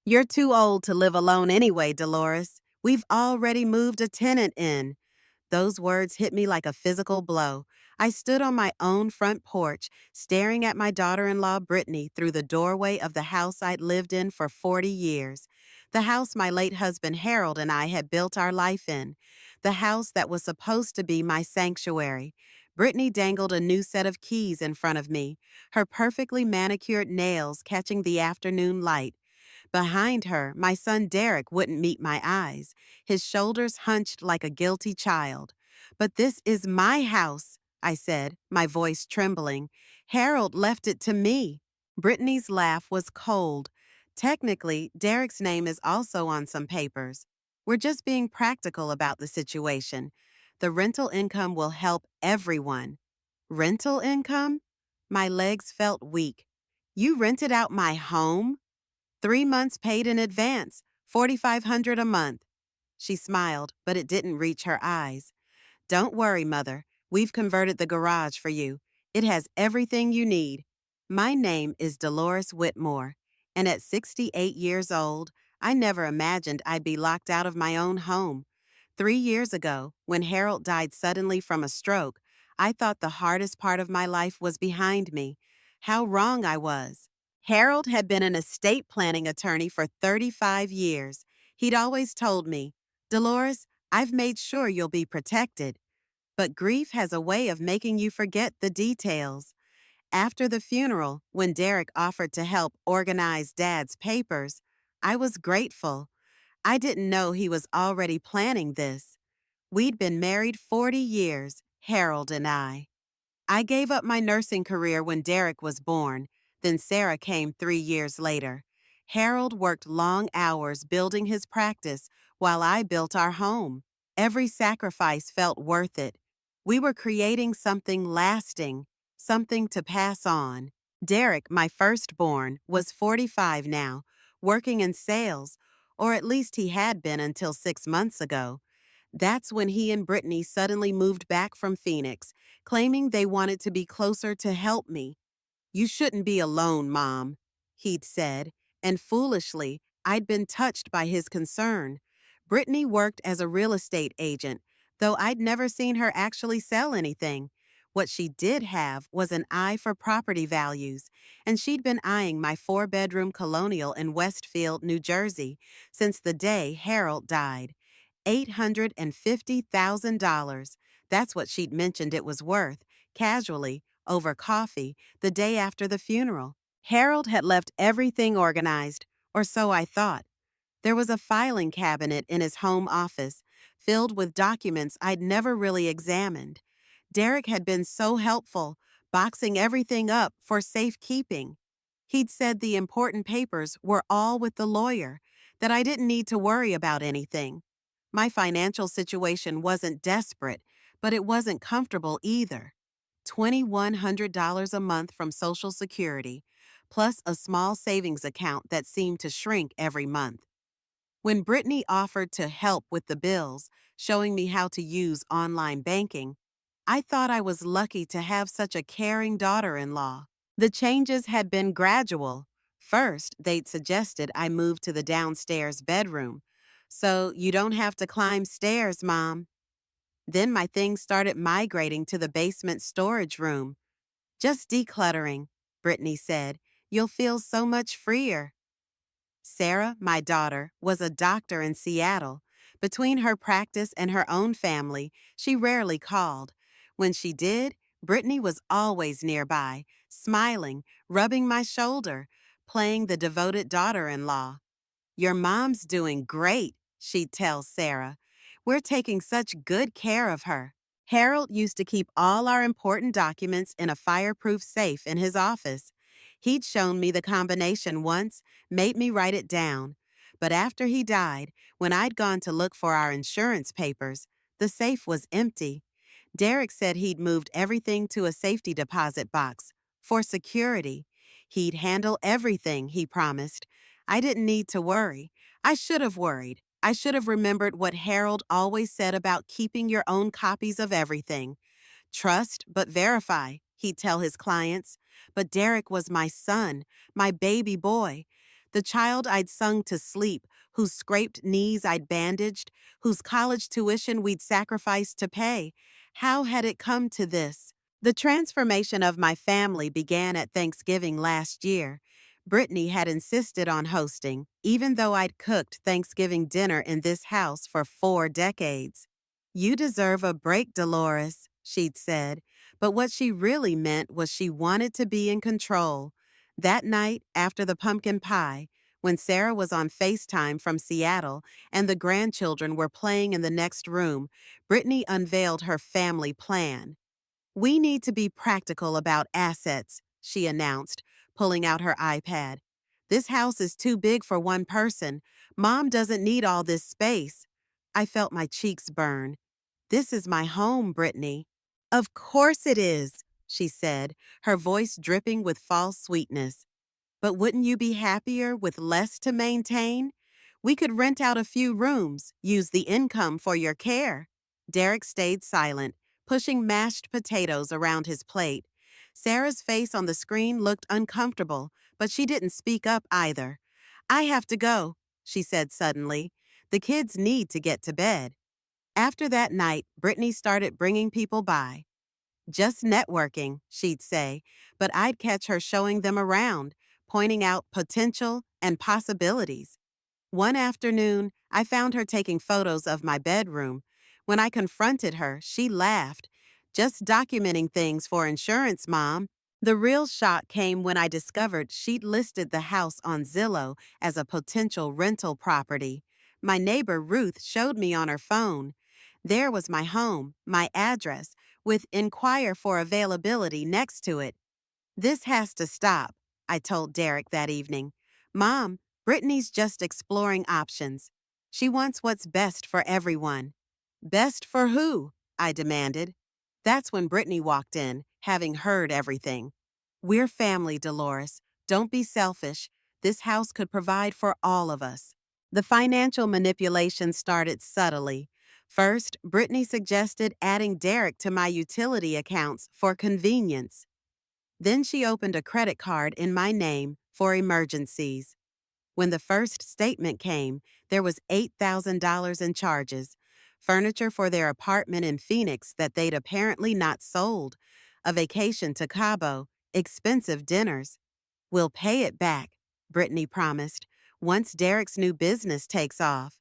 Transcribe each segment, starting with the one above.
You're too old to live alone anyway, Dolores. We've already moved a tenant in. Those words hit me like a physical blow. I stood on my own front porch, staring at my daughter-in-law Brittany through the doorway of the house I'd lived in for 40 years. The house my late husband Harold and I had built our life in. The house that was supposed to be my sanctuary. Brittany dangled a new set of keys in front of me, her perfectly manicured nails catching the afternoon light. Behind her, my son Derek wouldn't meet my eyes, his shoulders hunched like a guilty child. "But this is my house," I said, my voice trembling. "Harold left it to me." Brittany's laugh was cold. "Technically, Derek's name is also on some papers. We're just being practical about the situation. The rental income will help everyone." "Rental income?" My legs felt weak. "You rented out my home?" 3 months paid in advance, 4,500 a month. She smiled, but it didn't reach her eyes. "Don't worry, Mother. We've converted the garage for you. It has everything you need." My name is Dolores Whitmore, and at 68 years old, I never imagined I'd be locked out of my own home. 3 years ago, when Harold died suddenly from a stroke, I thought the hardest part of my life was behind me. How wrong I was. Harold had been an estate planning attorney for 35 years. He'd always told me, "Dolores, I've made sure you'll be protected." But grief has a way of making you forget the details. After the funeral, when Derek offered to help organize Dad's papers, I was grateful. I didn't know he was already planning this. We'd been married 40 years, Harold and I. I gave up my nursing career when Derek was born. Then Sarah came 3 years later. Harold worked long hours building his practice while I built our home. Every sacrifice felt worth it. We were creating something lasting, something to pass on. Derek, my firstborn, was 45 now, working in sales, or at least he had been until 6 months ago. That's when he and Brittany suddenly moved back from Phoenix, claiming they wanted to be closer to help me. "You shouldn't be alone, Mom," he'd said, and foolishly, I'd been touched by his concern. Brittany worked as a real estate agent, though I'd never seen her actually sell anything. What she did have was an eye for property values, and she'd been eyeing my 4-bedroom colonial in Westfield, New Jersey, since the day Harold died. $850,000. That's what she'd mentioned it was worth, casually, over coffee, the day after the funeral. Harold had left everything organized, or so I thought. There was a filing cabinet in his home office, filled with documents I'd never really examined. Derek had been so helpful, boxing everything up for safekeeping. He'd said the important papers were all with the lawyer, that I didn't need to worry about anything. My financial situation wasn't desperate, but it wasn't comfortable either. $2,100 a month from Social Security, plus a small savings account that seemed to shrink every month. When Brittany offered to help with the bills, showing me how to use online banking, I thought I was lucky to have such a caring daughter-in-law. The changes had been gradual. First, they'd suggested I move to the downstairs bedroom. "So you don't have to climb stairs, Mom." Then my things started migrating to the basement storage room. "Just decluttering," Brittany said. "You'll feel so much freer." Sarah, my daughter, was a doctor in Seattle. Between her practice and her own family, she rarely called. When she did, Brittany was always nearby, smiling, rubbing my shoulder, playing the devoted daughter-in-law. "Your mom's doing great," she'd tell Sarah. "We're taking such good care of her." Harold used to keep all our important documents in a fireproof safe in his office. He'd shown me the combination once, made me write it down. But after he died, when I'd gone to look for our insurance papers, the safe was empty. Derek said he'd moved everything to a safety deposit box, for security. He'd handle everything, he promised. I didn't need to worry. I should have worried. I should have remembered what Harold always said about keeping your own copies of everything. "Trust, but verify," he'd tell his clients. But Derek was my son, my baby boy. The child I'd sung to sleep, whose scraped knees I'd bandaged, whose college tuition we'd sacrificed to pay. How had it come to this? The transformation of my family began at Thanksgiving last year. Brittany had insisted on hosting, even though I'd cooked Thanksgiving dinner in this house for 4 decades. You deserve a break, Dolores, she'd said, but what she really meant was she wanted to be in control. That night, after the pumpkin pie, when Sarah was on FaceTime from Seattle and the grandchildren were playing in the next room, Brittany unveiled her family plan. "We need to be practical about assets," she announced, pulling out her iPad. "This house is too big for one person. Mom doesn't need all this space." I felt my cheeks burn. "This is my home, Brittany." "Of course it is," she said, her voice dripping with false sweetness. "But wouldn't you be happier with less to maintain? We could rent out a few rooms, use the income for your care." Derek stayed silent, pushing mashed potatoes around his plate. Sarah's face on the screen looked uncomfortable, but she didn't speak up either. "I have to go," she said suddenly. "The kids need to get to bed." After that night, Brittany started bringing people by. "Just networking," she'd say, but I'd catch her showing them around, pointing out potential and possibilities. One afternoon, I found her taking photos of my bedroom. When I confronted her, she laughed. "Just documenting things for insurance, Mom." The real shock came when I discovered she'd listed the house on Zillow as a potential rental property. My neighbor Ruth showed me on her phone. There was my home, my address, with "Inquire for availability" next to it. "This has to stop," I told Derek that evening. "Mom, Brittany's just exploring options. She wants what's best for everyone." "Best for who?" I demanded. That's when Brittany walked in, having heard everything. "We're family, Dolores. Don't be selfish. This house could provide for all of us." The financial manipulation started subtly. First, Brittany suggested adding Derek to my utility accounts for convenience. Then she opened a credit card in my name for emergencies. When the first statement came, there was $8,000 in charges, furniture for their apartment in Phoenix that they'd apparently not sold, a vacation to Cabo, expensive dinners. "We'll pay it back," Brittany promised, "once Derek's new business takes off."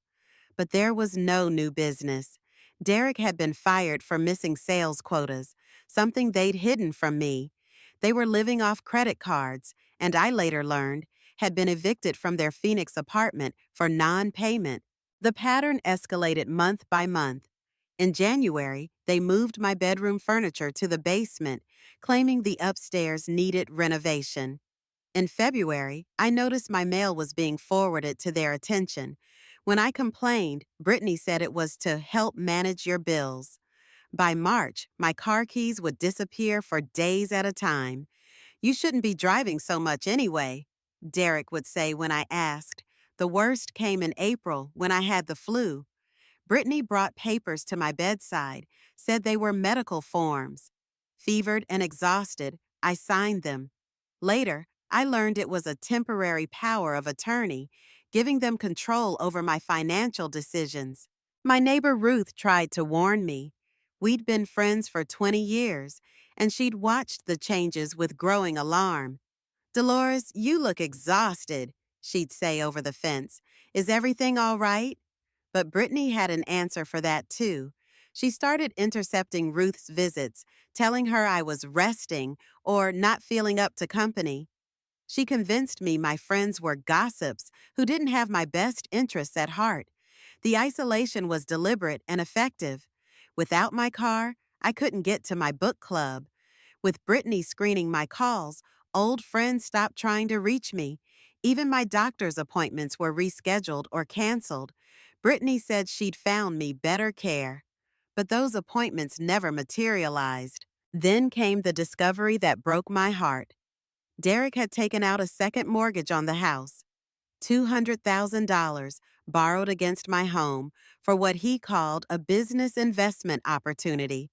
But there was no new business. Derek had been fired for missing sales quotas, something they'd hidden from me. They were living off credit cards, and I later learned, had been evicted from their Phoenix apartment for non-payment. The pattern escalated month by month. In January, they moved my bedroom furniture to the basement, claiming the upstairs needed renovation. In February, I noticed my mail was being forwarded to their attention. When I complained, Brittany said it was to help manage your bills. By March, my car keys would disappear for days at a time. "You shouldn't be driving so much anyway," Derek would say when I asked. The worst came in April when I had the flu. Brittany brought papers to my bedside, said they were medical forms. Fevered and exhausted, I signed them. Later, I learned it was a temporary power of attorney, giving them control over my financial decisions. My neighbor Ruth tried to warn me. We'd been friends for 20 years, and she'd watched the changes with growing alarm. "Dolores, you look exhausted," she'd say over the fence. "Is everything all right?" But Brittany had an answer for that too. She started intercepting Ruth's visits, telling her I was resting or not feeling up to company. She convinced me my friends were gossips who didn't have my best interests at heart. The isolation was deliberate and effective. Without my car, I couldn't get to my book club. With Brittany screening my calls, old friends stopped trying to reach me. Even my doctor's appointments were rescheduled or canceled. Brittany said she'd found me better care. But those appointments never materialized. Then came the discovery that broke my heart. Derek had taken out a second mortgage on the house. $200,000 borrowed against my home for what he called a business investment opportunity.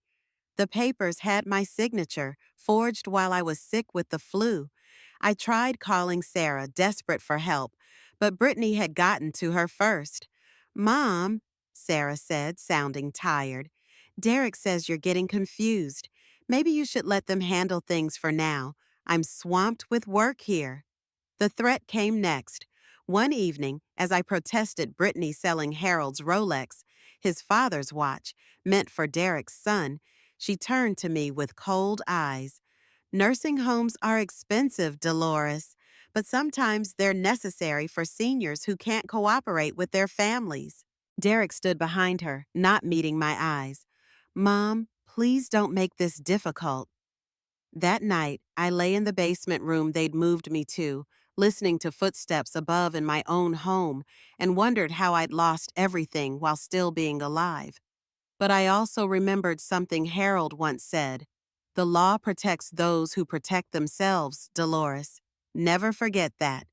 The papers had my signature, forged while I was sick with the flu. I tried calling Sarah, desperate for help, But Brittany had gotten to her first. Mom, Sarah said, sounding tired, Derek says you're getting confused. Maybe you should let them handle things for now. I'm swamped with work here. The threat came next. One evening, as I protested Brittany selling Harold's Rolex, his father's watch, meant for Derek's son, she turned to me with cold eyes. Nursing homes are expensive, Dolores, but sometimes they're necessary for seniors who can't cooperate with their families. Derek stood behind her, not meeting my eyes. Mom, please don't make this difficult. That night, I lay in the basement room they'd moved me to, listening to footsteps above in my own home, and wondered how I'd lost everything while still being alive. But I also remembered something Harold once said. The law protects those who protect themselves, Dolores. Never forget that.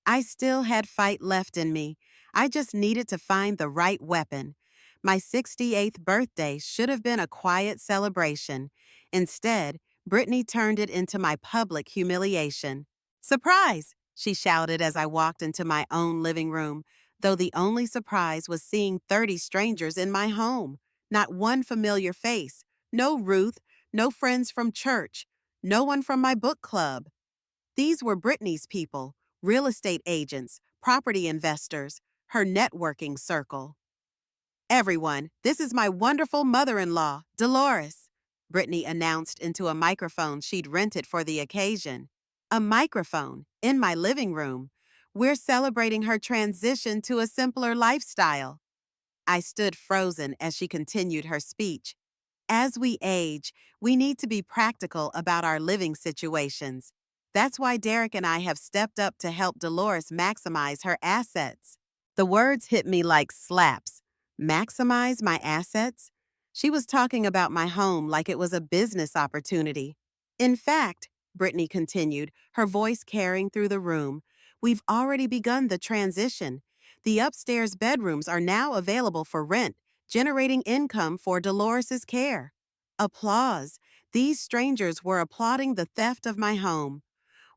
I still had fight left in me. I just needed to find the right weapon. My 68th birthday should have been a quiet celebration. Instead, Brittany turned it into my public humiliation. Surprise! She shouted as I walked into my own living room, though the only surprise was seeing 30 strangers in my home. Not one familiar face. No Ruth, no friends from church, no one from my book club. These were Brittany's people, real estate agents, property investors, her networking circle. Everyone, this is my wonderful mother-in-law, Dolores, Brittany announced into a microphone she'd rented for the occasion. A microphone, in my living room. We're celebrating her transition to a simpler lifestyle. I stood frozen as she continued her speech. As we age, we need to be practical about our living situations. That's why Derek and I have stepped up to help Dolores maximize her assets. The words hit me like slaps. Maximize my assets? She was talking about my home like it was a business opportunity. In fact, Brittany continued, her voice carrying through the room, we've already begun the transition. The upstairs bedrooms are now available for rent, generating income for Dolores's care. Applause. These strangers were applauding the theft of my home.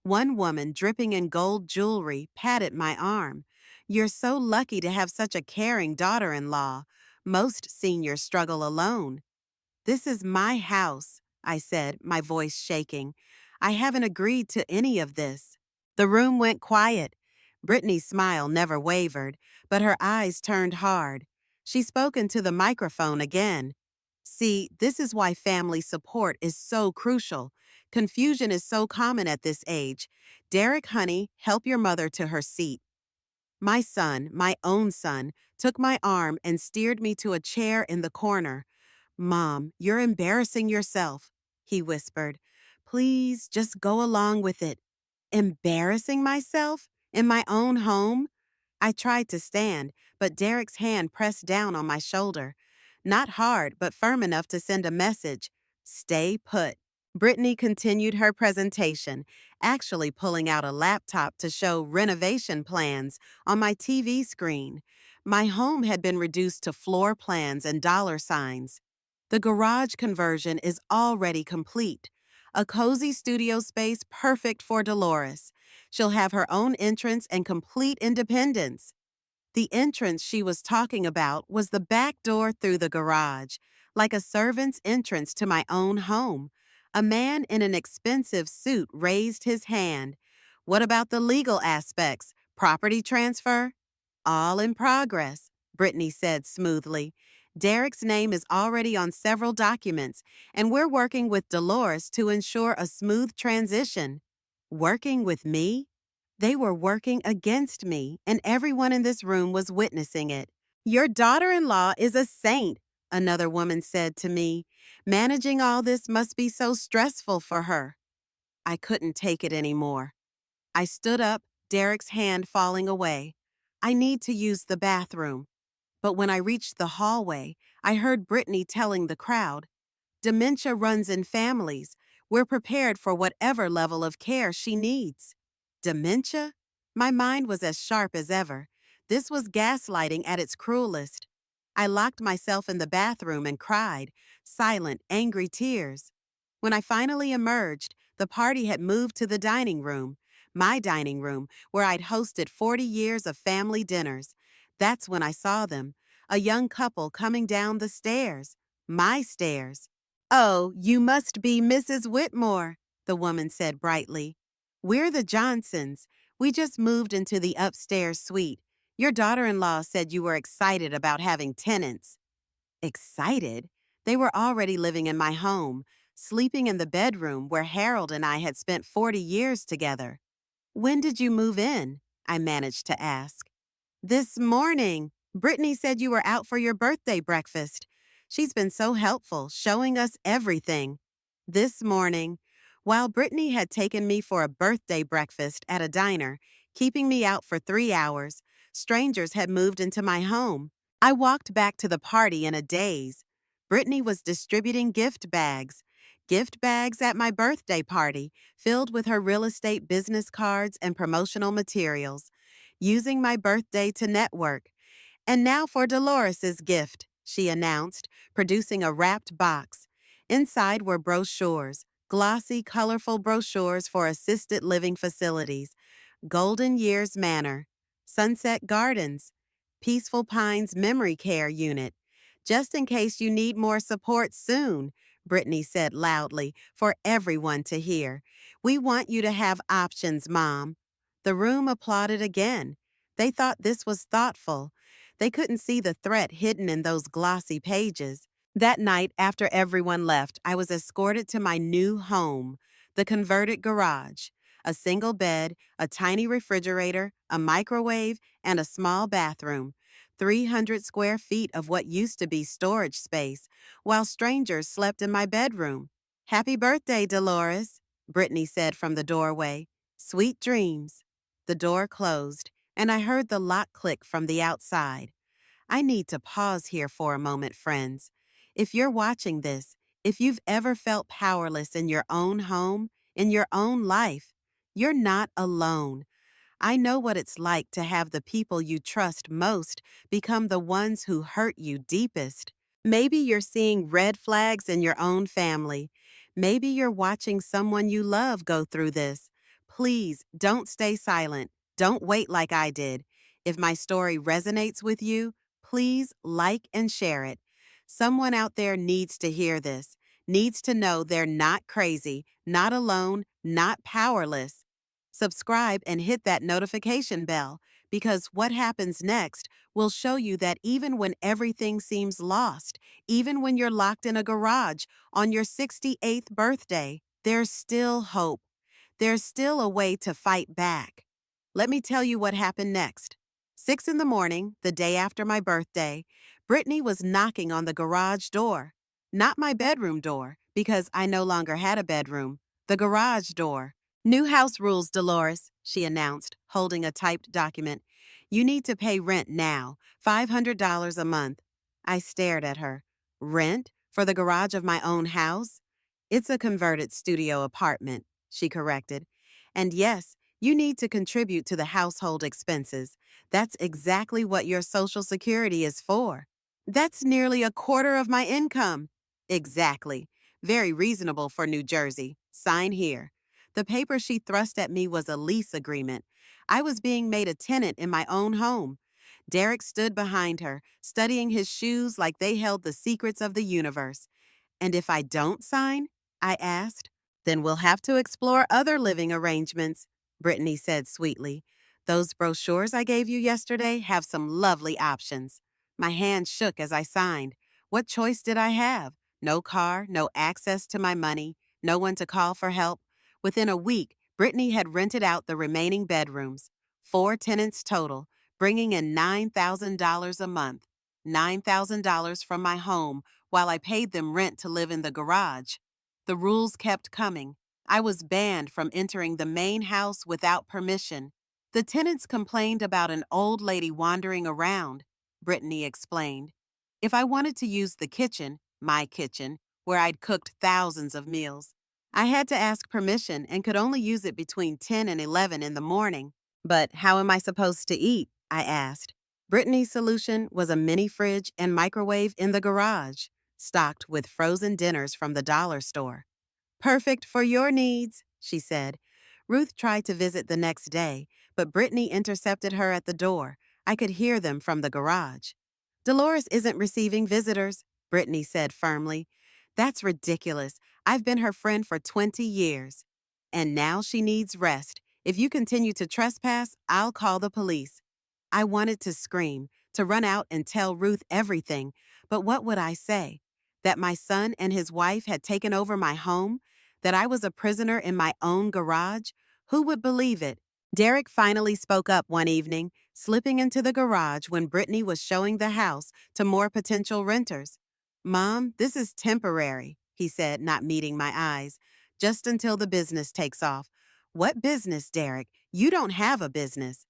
One woman, dripping in gold jewelry, patted my arm. You're so lucky to have such a caring daughter-in-law. Most seniors struggle alone. This is my house, I said, my voice shaking. I haven't agreed to any of this. The room went quiet. Brittany's smile never wavered, but her eyes turned hard. She spoke into the microphone again. See, this is why family support is so crucial. Confusion is so common at this age. Derek, honey, help your mother to her seat. My son, my own son, took my arm and steered me to a chair in the corner. Mom, you're embarrassing yourself, he whispered. Please, just go along with it. Embarrassing myself? In my own home? I tried to stand, but Derek's hand pressed down on my shoulder. Not hard, but firm enough to send a message. Stay put. Brittany continued her presentation, actually pulling out a laptop to show renovation plans on my TV screen. My home had been reduced to floor plans and dollar signs. The garage conversion is already complete. A cozy studio space perfect for Dolores. She'll have her own entrance and complete independence. The entrance she was talking about was the back door through the garage, like a servant's entrance to my own home. A man in an expensive suit raised his hand. What about the legal aspects? Property transfer? All in progress, Brittany said smoothly. Derek's name is already on several documents, and we're working with Dolores to ensure a smooth transition. Working with me? They were working against me, and everyone in this room was witnessing it. Your daughter-in-law is a saint, another woman said to me. Managing all this must be so stressful for her. I couldn't take it anymore. I stood up, Derek's hand falling away. I need to use the bathroom. But when I reached the hallway, I heard Brittany telling the crowd, dementia runs in families. We're prepared for whatever level of care she needs. Dementia? My mind was as sharp as ever. This was gaslighting at its cruelest. I locked myself in the bathroom and cried, silent, angry tears. When I finally emerged, the party had moved to the dining room. my dining room, where I'd hosted 40 years of family dinners. That's when I saw them, a young couple coming down the stairs. My stairs. "Oh, you must be Mrs. Whitmore," the woman said brightly. "We're the Johnsons. We just moved into the upstairs suite. Your daughter-in-law said you were excited about having tenants." Excited? They were already living in my home, sleeping in the bedroom where Harold and I had spent 40 years together. "When did you move in?" I managed to ask. "This morning. Brittany said you were out for your birthday breakfast. She's been so helpful, showing us everything." This morning, while Brittany had taken me for a birthday breakfast at a diner, keeping me out for 3 hours, strangers had moved into my home. I walked back to the party in a daze. Brittany was distributing gift bags. Gift bags at my birthday party, filled with her real estate business cards and promotional materials, using my birthday to network. "And now for Dolores's gift," she announced, producing a wrapped box. Inside were brochures, glossy, colorful brochures for assisted living facilities. Golden Years Manor, Sunset Gardens, Peaceful Pines Memory Care Unit. "Just in case you need more support soon," Brittany said loudly for everyone to hear. "We want you to have options, Mom." The room applauded again. They thought this was thoughtful. They couldn't see the threat hidden in those glossy pages. That night, after everyone left, I was escorted to my new home, the converted garage. A single bed, a tiny refrigerator, a microwave, and a small bathroom. 300 square feet of what used to be storage space, while strangers slept in my bedroom. "Happy birthday, Dolores," Brittany said from the doorway. "Sweet dreams." The door closed, and I heard the lock click from the outside. I need to pause here for a moment, friends. If you're watching this, if you've ever felt powerless in your own home, in your own life, you're not alone. I know what it's like to have the people you trust most become the ones who hurt you deepest. Maybe you're seeing red flags in your own family. Maybe you're watching someone you love go through this. Please don't stay silent. Don't wait like I did. If my story resonates with you, please like and share it. Someone out there needs to hear this, needs to know they're not crazy, not alone, not powerless. Subscribe and hit that notification bell, because what happens next will show you that even when everything seems lost, even when you're locked in a garage on your 68th birthday, there's still hope. There's still a way to fight back. Let me tell you what happened next. 6 in the morning, the day after my birthday, Brittany was knocking on the garage door. Not my bedroom door, because I no longer had a bedroom. The garage door. "New house rules, Dolores," she announced, holding a typed document. "You need to pay rent now, $500 a month." I stared at her. "Rent? For the garage of my own house?" "It's a converted studio apartment," she corrected. "And yes, you need to contribute to the household expenses. That's exactly what your Social Security is for." "That's nearly a quarter of my income." "Exactly. Very reasonable for New Jersey. Sign here." The paper she thrust at me was a lease agreement. I was being made a tenant in my own home. Derek stood behind her, studying his shoes like they held the secrets of the universe. "And if I don't sign?" I asked. "Then we'll have to explore other living arrangements," Brittany said sweetly. "Those brochures I gave you yesterday have some lovely options." My hand shook as I signed. What choice did I have? No car, no access to my money, no one to call for help. Within a week, Brittany had rented out the remaining bedrooms. 4 tenants total, bringing in $9,000 a month. $9,000 from my home, while I paid them rent to live in the garage. The rules kept coming. I was banned from entering the main house without permission. The tenants complained about an old lady wandering around, Brittany explained. If I wanted to use the kitchen, my kitchen, where I'd cooked thousands of meals, I had to ask permission and could only use it between 10 and 11 in the morning. "But how am I supposed to eat?" I asked. Brittany's solution was a mini fridge and microwave in the garage, stocked with frozen dinners from the dollar store. "Perfect for your needs," she said. Ruth tried to visit the next day, but Brittany intercepted her at the door. I could hear them from the garage. Dolores isn't receiving visitors, Brittany said firmly. That's ridiculous. I've been her friend for 20 years. And now she needs rest. If you continue to trespass, I'll call the police. I wanted to scream, to run out and tell Ruth everything, but what would I say? That my son and his wife had taken over my home? That I was a prisoner in my own garage? Who would believe it? Derek finally spoke up one evening, slipping into the garage when Brittany was showing the house to more potential renters. Mom, this is temporary, he said, not meeting my eyes, just until the business takes off. What business, Derek? You don't have a business.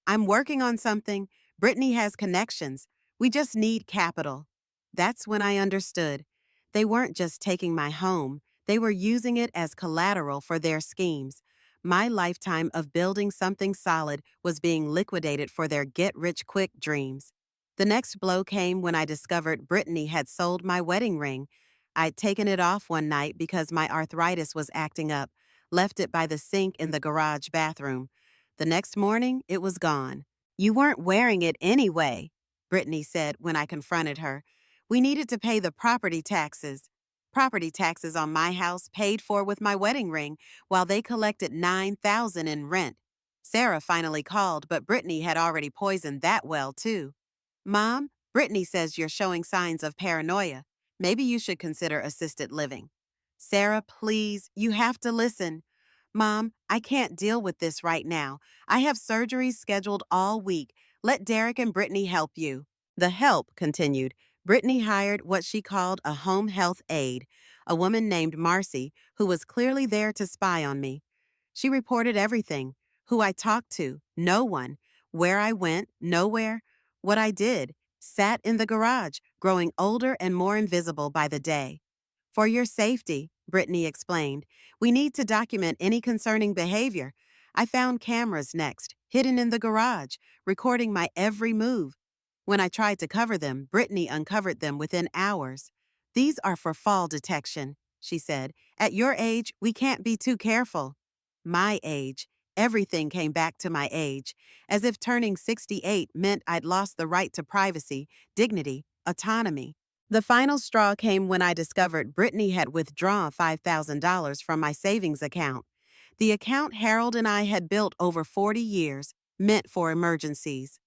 I'm working on something. Brittany has connections. We just need capital. That's when I understood. They weren't just taking my home, they were using it as collateral for their schemes. My lifetime of building something solid was being liquidated for their get-rich-quick dreams. The next blow came when I discovered Brittany had sold my wedding ring. I'd taken it off one night because my arthritis was acting up, left it by the sink in the garage bathroom. The next morning, it was gone. You weren't wearing it anyway, Brittany said when I confronted her. We needed to pay the property taxes. Property taxes on my house paid for with my wedding ring, while they collected $9,000 in rent. Sarah finally called, but Brittany had already poisoned that well, too. Mom, Brittany says you're showing signs of paranoia. Maybe you should consider assisted living. Sarah, please, you have to listen. Mom, I can't deal with this right now. I have surgeries scheduled all week. Let Derek and Brittany help you. The help continued. Brittany hired what she called a home health aide, a woman named Marcy, who was clearly there to spy on me. She reported everything: who I talked to, no one; where I went, nowhere; what I did, sat in the garage, growing older and more invisible by the day. For your safety, Brittany explained, we need to document any concerning behavior. I found cameras next, hidden in the garage, recording my every move. When I tried to cover them, Brittany uncovered them within hours. These are for fall detection, she said. At your age, we can't be too careful. My age. Everything came back to my age, as if turning 68 meant I'd lost the right to privacy, dignity, autonomy. The final straw came when I discovered Brittany had withdrawn $5,000 from my savings account. The account Harold and I had built over 40 years, meant for emergencies.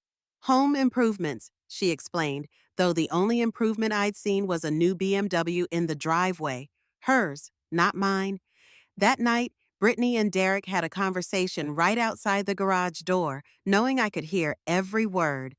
Home improvements, she explained, though the only improvement I'd seen was a new BMW in the driveway. Hers, not mine. That night, Brittany and Derek had a conversation right outside the garage door, knowing I could hear every word.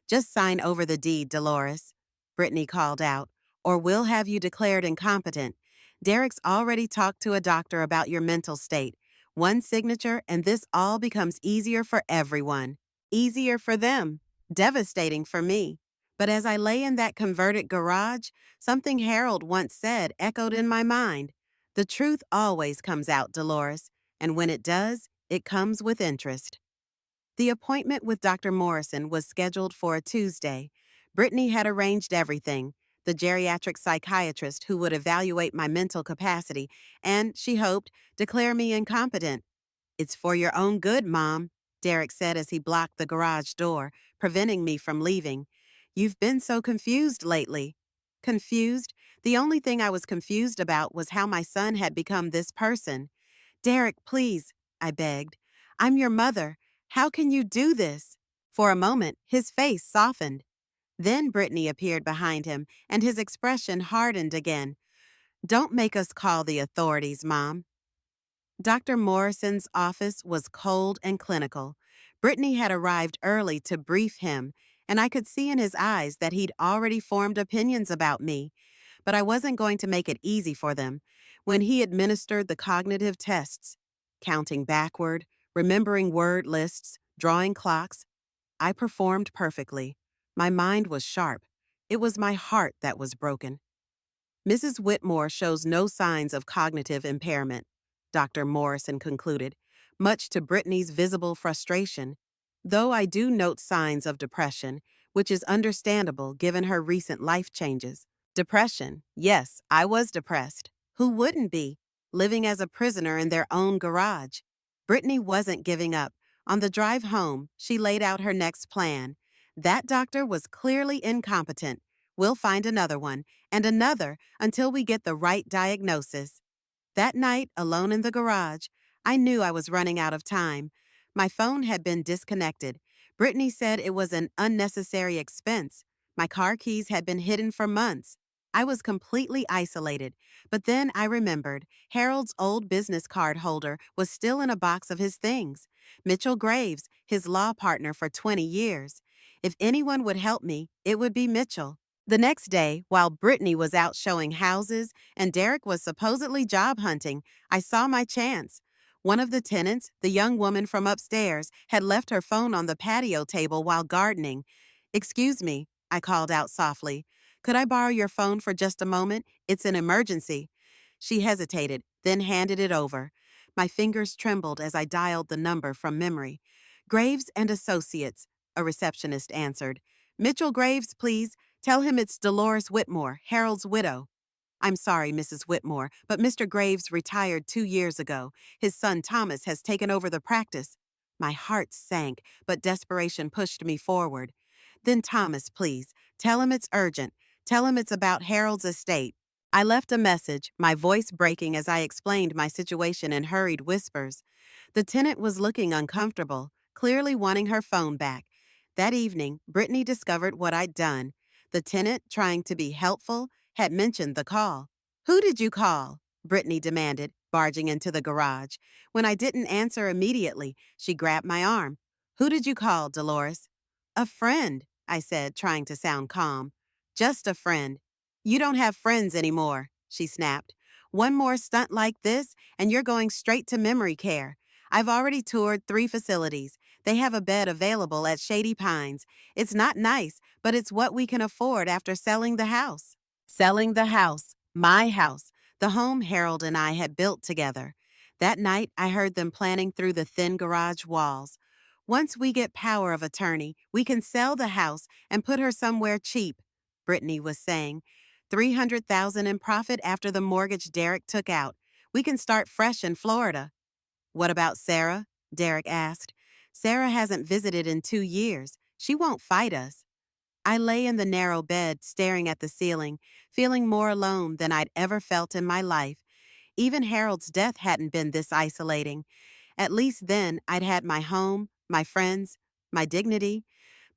Just sign over the deed, Dolores, Brittany called out, or we'll have you declared incompetent. Derek's already talked to a doctor about your mental state. One signature, and this all becomes easier for everyone. Easier for them. Devastating for me. But as I lay in that converted garage, something Harold once said echoed in my mind. The truth always comes out, Dolores, and when it does, it comes with interest. The appointment with Dr. Morrison was scheduled for a Tuesday. Brittany had arranged everything: the geriatric psychiatrist who would evaluate my mental capacity and, she hoped, declare me incompetent. It's for your own good, Mom, Derek said as he blocked the garage door, preventing me from leaving. You've been so confused lately. Confused? The only thing I was confused about was how my son had become this person. Derek, please, I begged. I'm your mother. How can you do this? For a moment, his face softened. Then Brittany appeared behind him, and his expression hardened again. Don't make us call the authorities, Mom. Dr. Morrison's office was cold and clinical. Brittany had arrived early to brief him, and I could see in his eyes that he'd already formed opinions about me. But I wasn't going to make it easy for them. When he administered the cognitive tests, counting backward, remembering word lists, drawing clocks, I performed perfectly. My mind was sharp. It was my heart that was broken. Mrs. Whitmore shows no signs of cognitive impairment, Dr. Morrison concluded, much to Brittany's visible frustration, though I do note signs of depression, which is understandable given her recent life changes. Depression. Yes, I was depressed. Who wouldn't be, living as a prisoner in their own garage? Brittany wasn't giving up. On the drive home, she laid out her next plan. That doctor was clearly incompetent. We'll find another one, and another, until we get the right diagnosis. That night, alone in the garage, I knew I was running out of time. My phone had been disconnected. Brittany said it was an unnecessary expense. My car keys had been hidden for months. I was completely isolated. But then I remembered Harold's old business card holder was still in a box of his things. Mitchell Graves, his law partner for 20 years. If anyone would help me, it would be Mitchell. The next day, while Brittany was out showing houses and Derek was supposedly job hunting, I saw my chance. One of the tenants, the young woman from upstairs, had left her phone on the patio table while gardening. "Excuse me," I called out softly. "Could I borrow your phone for just a moment? It's an emergency." She hesitated, then handed it over. My fingers trembled as I dialed the number from memory. "Graves and Associates," a receptionist answered. "Mitchell Graves, please. Tell him it's Dolores Whitmore, Harold's widow." "I'm sorry, Mrs. Whitmore, but Mr. Graves retired 2 years ago. His son Thomas has taken over the practice." My heart sank, but desperation pushed me forward. "Then Thomas, please. Tell him it's urgent. Tell him it's about Harold's estate." I left a message, my voice breaking as I explained my situation in hurried whispers. The tenant was looking uncomfortable, clearly wanting her phone back. That evening, Brittany discovered what I'd done. The tenant, trying to be helpful, had mentioned the call. "Who did you call?" Brittany demanded, barging into the garage. When I didn't answer immediately, she grabbed my arm. "Who did you call, Dolores?" "A friend," I said, trying to sound calm. "Just a friend." "You don't have friends anymore," she snapped. "One more stunt like this, and you're going straight to memory care. I've already toured 3 facilities. They have a bed available at Shady Pines. It's not nice, but it's what we can afford after selling the house." Selling the house, my house, the home Harold and I had built together. That night, I heard them planning through the thin garage walls. "Once we get power of attorney, we can sell the house and put her somewhere cheap," Brittany was saying. "300,000 in profit after the mortgage Derek took out. We can start fresh in Florida." "What about Sarah?" Derek asked. "Sarah hasn't visited in 2 years. She won't fight us." I lay in the narrow bed, staring at the ceiling, feeling more alone than I'd ever felt in my life. Even Harold's death hadn't been this isolating. At least then, I'd had my home, my friends, my dignity.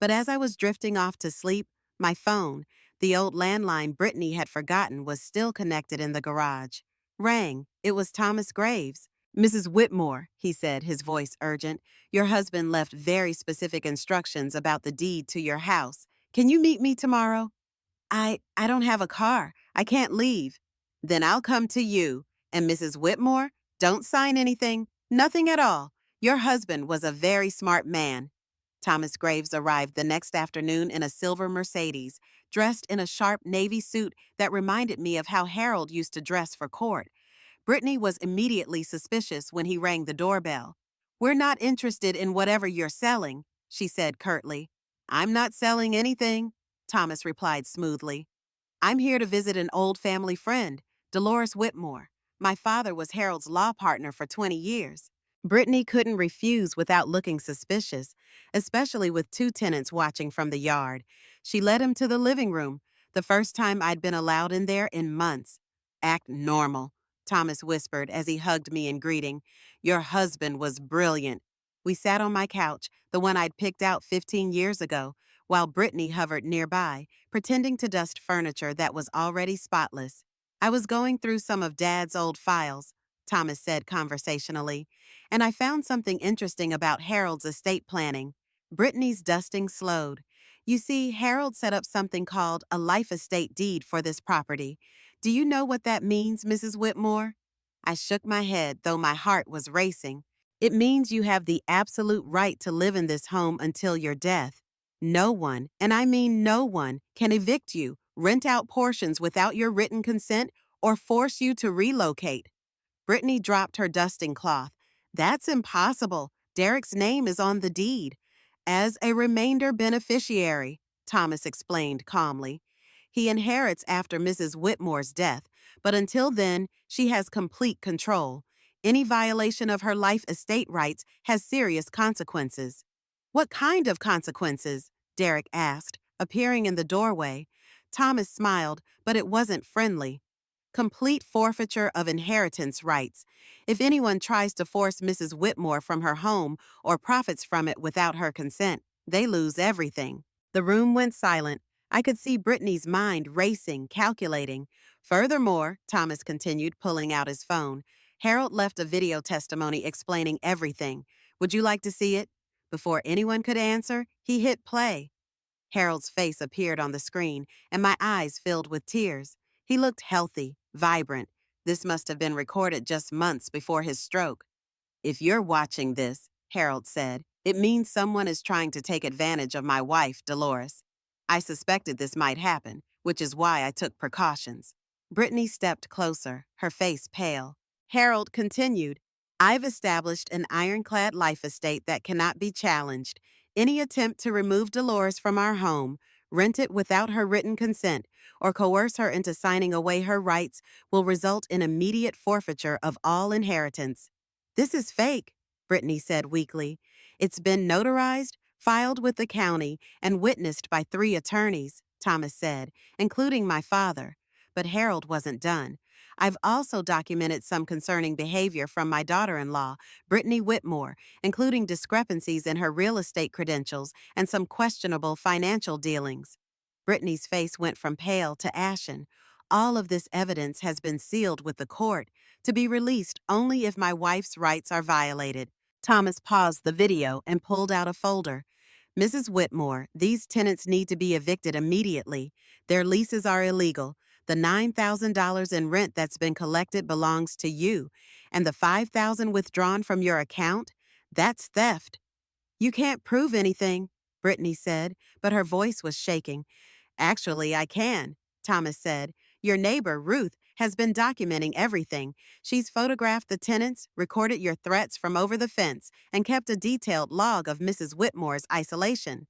But as I was drifting off to sleep, my phone, the old landline Brittany had forgotten, was still connected in the garage. Rang. It was Thomas Graves. "Mrs. Whitmore," he said, his voice urgent, "your husband left very specific instructions about the deed to your house. Can you meet me tomorrow?" I don't have a car. I can't leave." "Then I'll come to you. And Mrs. Whitmore, don't sign anything. Nothing at all. Your husband was a very smart man." Thomas Graves arrived the next afternoon in a silver Mercedes, dressed in a sharp navy suit that reminded me of how Harold used to dress for court. Brittany was immediately suspicious when he rang the doorbell. "We're not interested in whatever you're selling," she said curtly. "I'm not selling anything," Thomas replied smoothly. "I'm here to visit an old family friend, Dolores Whitmore. My father was Harold's law partner for 20 years. Brittany couldn't refuse without looking suspicious, especially with 2 tenants watching from the yard. She led him to the living room, the first time I'd been allowed in there in months. "Act normal," Thomas whispered as he hugged me in greeting. "Your husband was brilliant." We sat on my couch, the one I'd picked out 15 years ago, while Brittany hovered nearby, pretending to dust furniture that was already spotless. "I was going through some of Dad's old files," Thomas said conversationally, "and I found something interesting about Harold's estate planning." Brittany's dusting slowed. "You see, Harold set up something called a life estate deed for this property. Do you know what that means, Mrs. Whitmore?" I shook my head, though my heart was racing. "It means you have the absolute right to live in this home until your death. No one, and I mean no one, can evict you, rent out portions without your written consent, or force you to relocate." Brittany dropped her dusting cloth. "That's impossible. Derek's name is on the deed. As a remainder beneficiary," Thomas explained calmly. "He inherits after Mrs. Whitmore's death, but until then, she has complete control. Any violation of her life estate rights has serious consequences. What kind of consequences? Derek asked, appearing in the doorway. Thomas smiled, but it wasn't friendly. Complete forfeiture of inheritance rights. If anyone tries to force Mrs. Whitmore from her home or profits from it without her consent, they lose everything. The room went silent. I could see Brittany's mind racing, calculating. Furthermore, Thomas continued, pulling out his phone, Harold left a video testimony explaining everything. Would you like to see it? Before anyone could answer, he hit play. Harold's face appeared on the screen, and my eyes filled with tears. He looked healthy, vibrant. This must have been recorded just months before his stroke. If you're watching this, Harold said, it means someone is trying to take advantage of my wife, Dolores. I suspected this might happen, which is why I took precautions. Brittany stepped closer, her face pale. Harold continued, I've established an ironclad life estate that cannot be challenged. Any attempt to remove Dolores from our home, rent it without her written consent, or coerce her into signing away her rights will result in immediate forfeiture of all inheritance. This is fake, Brittany said weakly. It's been notarized, filed with the county, and witnessed by 3 attorneys, Thomas said, including my father. But Harold wasn't done. I've also documented some concerning behavior from my daughter-in-law, Brittany Whitmore, including discrepancies in her real estate credentials and some questionable financial dealings. Brittany's face went from pale to ashen. All of this evidence has been sealed with the court, to be released only if my wife's rights are violated. Thomas paused the video and pulled out a folder. Mrs. Whitmore, these tenants need to be evicted immediately. Their leases are illegal. The $9,000 in rent that's been collected belongs to you, and the $5,000 withdrawn from your account, that's theft. You can't prove anything, Brittany said, but her voice was shaking. Actually, I can, Thomas said. Your neighbor, Ruth, has been documenting everything. She's photographed the tenants, recorded your threats from over the fence, and kept a detailed log of Mrs. Whitmore's isolation.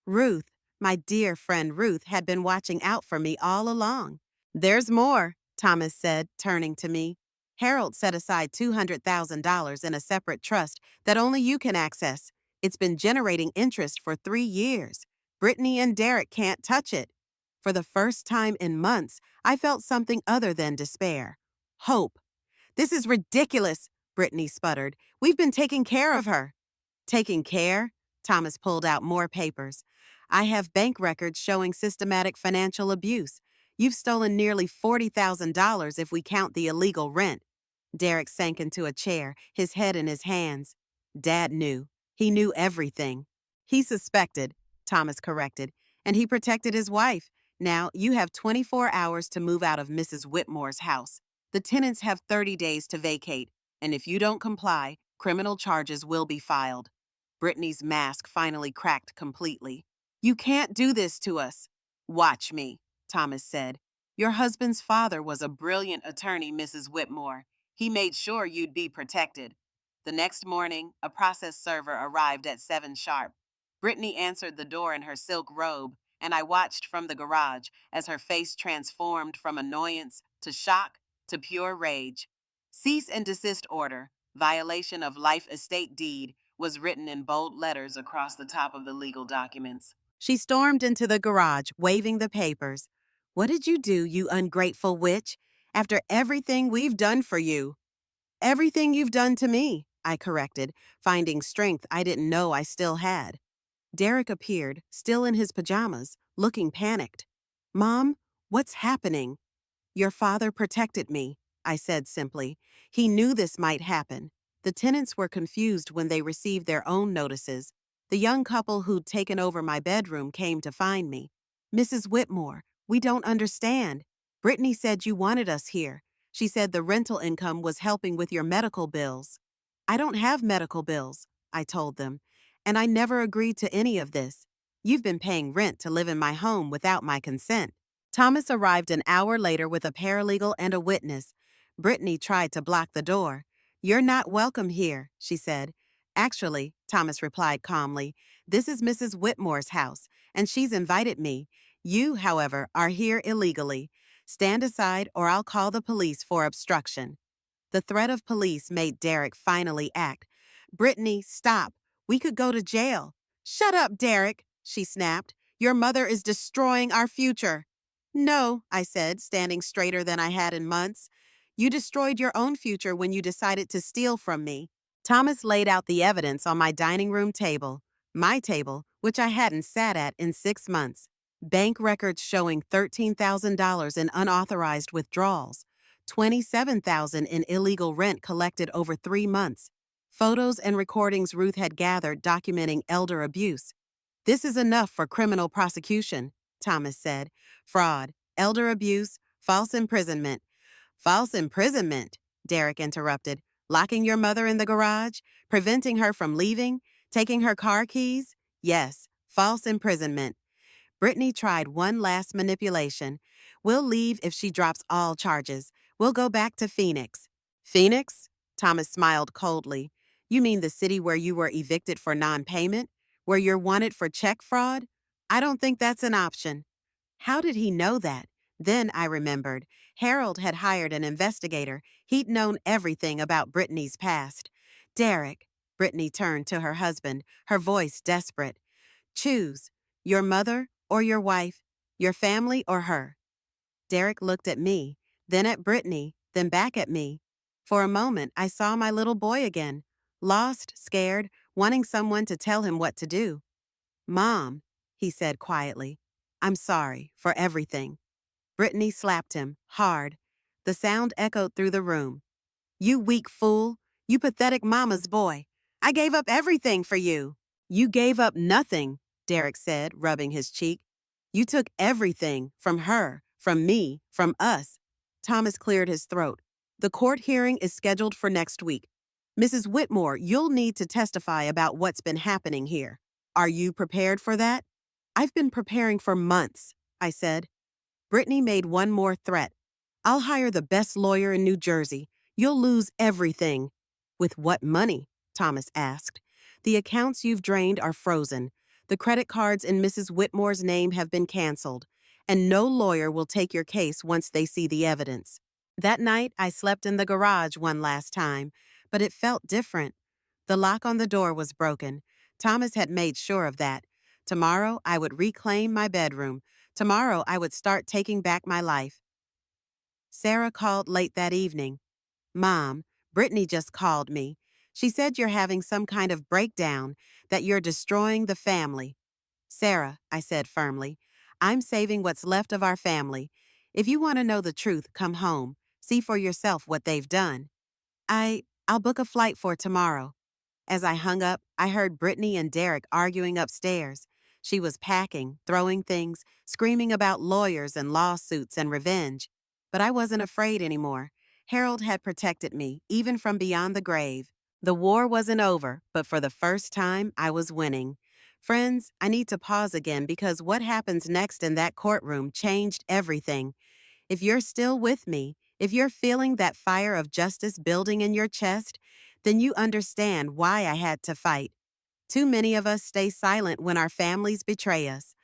Ruth, my dear friend Ruth, had been watching out for me all along. There's more, Thomas said, turning to me. Harold set aside $200,000 in a separate trust that only you can access. It's been generating interest for 3 years. Brittany and Derek can't touch it. For the first time in months, I felt something other than despair. Hope. This is ridiculous, Brittany sputtered. We've been taking care of her. Taking care? Thomas pulled out more papers. I have bank records showing systematic financial abuse. You've stolen nearly $40,000 if we count the illegal rent. Derek sank into a chair, his head in his hands. Dad knew. He knew everything. He suspected, Thomas corrected, and he protected his wife. Now, you have 24 hours to move out of Mrs. Whitmore's house. The tenants have 30 days to vacate, and if you don't comply, criminal charges will be filed. Brittany's mask finally cracked completely. You can't do this to us. Watch me, Thomas said. Your husband's father was a brilliant attorney, Mrs. Whitmore. He made sure you'd be protected. The next morning, a process server arrived at 7 sharp. Brittany answered the door in her silk robe, and I watched from the garage as her face transformed from annoyance to shock to pure rage. Cease and desist order, violation of life estate deed, was written in bold letters across the top of the legal documents. She stormed into the garage, waving the papers. What did you do, you ungrateful witch? After everything we've done for you. Everything you've done to me, I corrected, finding strength I didn't know I still had. Derek appeared, still in his pajamas, looking panicked. Mom, what's happening? Your father protected me, I said simply. He knew this might happen. The tenants were confused when they received their own notices. The young couple who'd taken over my bedroom came to find me. Mrs. Whitmore, we don't understand. Brittany said you wanted us here. She said the rental income was helping with your medical bills. I don't have medical bills, I told them, and I never agreed to any of this. You've been paying rent to live in my home without my consent. Thomas arrived an hour later with a paralegal and a witness. Brittany tried to block the door. You're not welcome here, she said. Actually, Thomas replied calmly, this is Mrs. Whitmore's house, and she's invited me. You, however, are here illegally. Stand aside or I'll call the police for obstruction. The threat of police made Derek finally act. Brittany, stop. We could go to jail. Shut up, Derek, she snapped. Your mother is destroying our future. No, I said, standing straighter than I had in months. You destroyed your own future when you decided to steal from me. Thomas laid out the evidence on my dining room table, my table, which I hadn't sat at in 6 months. Bank records showing $13,000 in unauthorized withdrawals, $27,000 in illegal rent collected over 3 months, photos and recordings Ruth had gathered documenting elder abuse. This is enough for criminal prosecution, Thomas said. Fraud, elder abuse, false imprisonment. False imprisonment, Derek interrupted. Locking your mother in the garage? Preventing her from leaving? Taking her car keys? Yes, false imprisonment. Brittany tried one last manipulation. We'll leave if she drops all charges. We'll go back to Phoenix. Phoenix? Thomas smiled coldly. You mean the city where you were evicted for non-payment? Where you're wanted for check fraud? I don't think that's an option. How did he know that? Then I remembered. Harold had hired an investigator. He'd known everything about Brittany's past. Derek, Brittany turned to her husband, her voice desperate. Choose, your mother or your wife, your family or her. Derek looked at me, then at Brittany, then back at me. For a moment, I saw my little boy again, lost, scared, wanting someone to tell him what to do. Mom, he said quietly, I'm sorry for everything. Brittany slapped him, hard. The sound echoed through the room. You weak fool. You pathetic mama's boy. I gave up everything for you. You gave up nothing, Derek said, rubbing his cheek. You took everything from her, from me, from us. Thomas cleared his throat. The court hearing is scheduled for next week. Mrs. Whitmore, you'll need to testify about what's been happening here. Are you prepared for that? I've been preparing for months, I said. Brittany made one more threat. I'll hire the best lawyer in New Jersey. You'll lose everything. With what money? Thomas asked. The accounts you've drained are frozen. The credit cards in Mrs. Whitmore's name have been canceled, and no lawyer will take your case once they see the evidence. That night, I slept in the garage one last time, but it felt different. The lock on the door was broken. Thomas had made sure of that. Tomorrow, I would reclaim my bedroom. Tomorrow, I would start taking back my life. Sarah called late that evening. Mom, Brittany just called me. She said you're having some kind of breakdown, that you're destroying the family. Sarah, I said firmly, I'm saving what's left of our family. If you want to know the truth, come home. See for yourself what they've done. I'll book a flight for tomorrow. As I hung up, I heard Brittany and Derek arguing upstairs. She was packing, throwing things, screaming about lawyers and lawsuits and revenge. But I wasn't afraid anymore. Harold had protected me, even from beyond the grave. The war wasn't over, but for the first time, I was winning. Friends, I need to pause again because what happens next in that courtroom changed everything. If you're still with me, if you're feeling that fire of justice building in your chest, then you understand why I had to fight. Too many of us stay silent when our families betray us.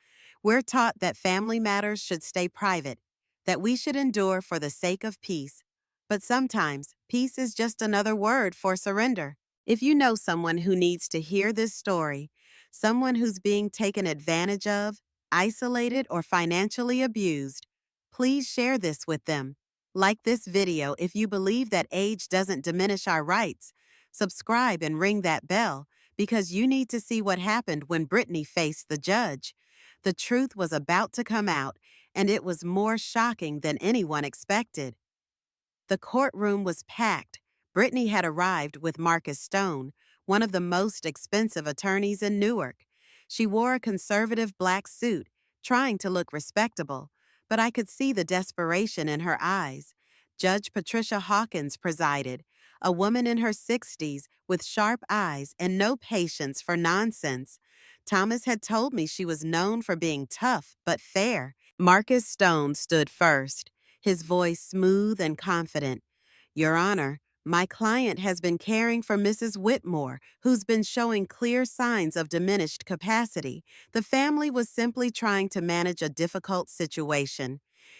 We're taught that family matters should stay private, that we should endure for the sake of peace. But sometimes, peace is just another word for surrender. If you know someone who needs to hear this story, someone who's being taken advantage of, isolated, or financially abused, please share this with them. Like this video if you believe that age doesn't diminish our rights. Subscribe and ring that bell because you need to see what happened when Brittany faced the judge. The truth was about to come out, and it was more shocking than anyone expected. The courtroom was packed. Brittany had arrived with Marcus Stone, one of the most expensive attorneys in Newark. She wore a conservative black suit, trying to look respectable, but I could see the desperation in her eyes. Judge Patricia Hawkins presided, a woman in her 60s with sharp eyes and no patience for nonsense. Thomas had told me she was known for being tough but fair. Marcus Stone stood first, his voice smooth and confident. Your Honor, My client has been caring for Mrs. Whitmore, who's been showing clear signs of diminished capacity. The family was simply trying to manage a difficult situation.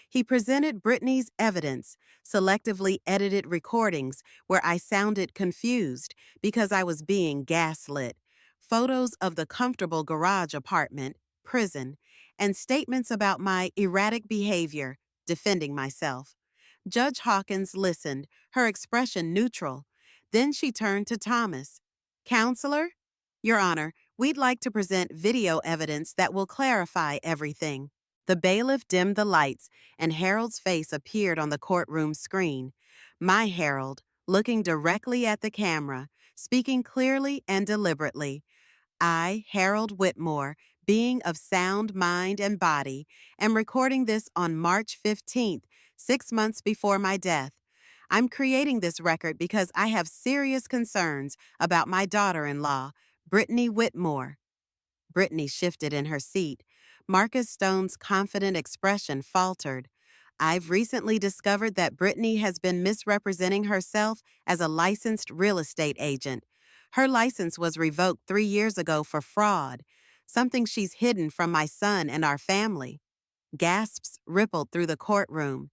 He presented Brittany's evidence, selectively edited recordings where I sounded confused because I was being gaslit, photos of the comfortable garage apartment, prison, and statements about my erratic behavior, defending myself. Judge Hawkins listened, her expression neutral. Then she turned to Thomas. Counselor? Your Honor, we'd like to present video evidence that will clarify everything. The bailiff dimmed the lights, and Harold's face appeared on the courtroom screen. My Harold, looking directly at the camera, speaking clearly and deliberately. I, Harold Whitmore, being of sound mind and body, am recording this on March 15th, 6 months before my death. I'm creating this record because I have serious concerns about my daughter-in-law, Brittany Whitmore. Brittany shifted in her seat. Marcus Stone's confident expression faltered. I've recently discovered that Brittany has been misrepresenting herself as a licensed real estate agent. Her license was revoked 3 years ago for fraud, something she's hidden from my son and our family. Gasps rippled through the courtroom.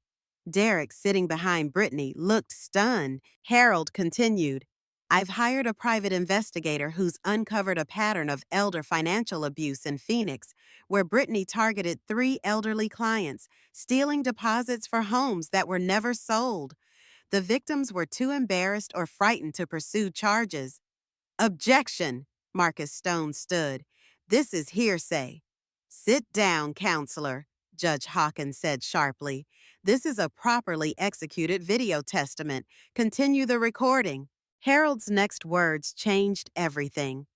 Derek, sitting behind Brittany, looked stunned. Harold continued, I've hired a private investigator who's uncovered a pattern of elder financial abuse in Phoenix, where Brittany targeted 3 elderly clients, stealing deposits for homes that were never sold. The victims were too embarrassed or frightened to pursue charges. Objection! Marcus Stone stood. This is hearsay. Sit down, counselor, Judge Hawkins said sharply. This is a properly executed video testament. Continue the recording. Harold's next words changed everything.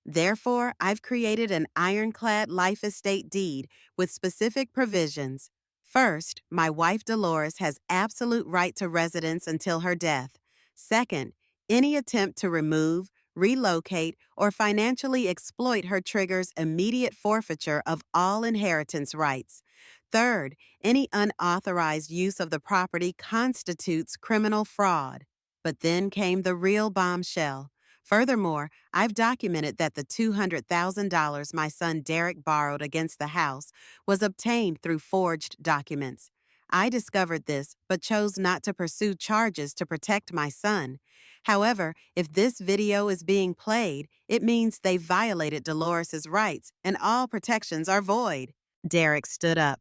Therefore, I've created an ironclad life estate deed with specific provisions. First, my wife Dolores has absolute right to residence until her death. Second, any attempt to remove, relocate, or financially exploit her triggers immediate forfeiture of all inheritance rights. Third, any unauthorized use of the property constitutes criminal fraud. But then came the real bombshell. Furthermore, I've documented that the $200,000 my son Derek borrowed against the house was obtained through forged documents. I discovered this, but chose not to pursue charges to protect my son. However, if this video is being played, it means they violated Dolores's rights, and all protections are void. Derek stood up.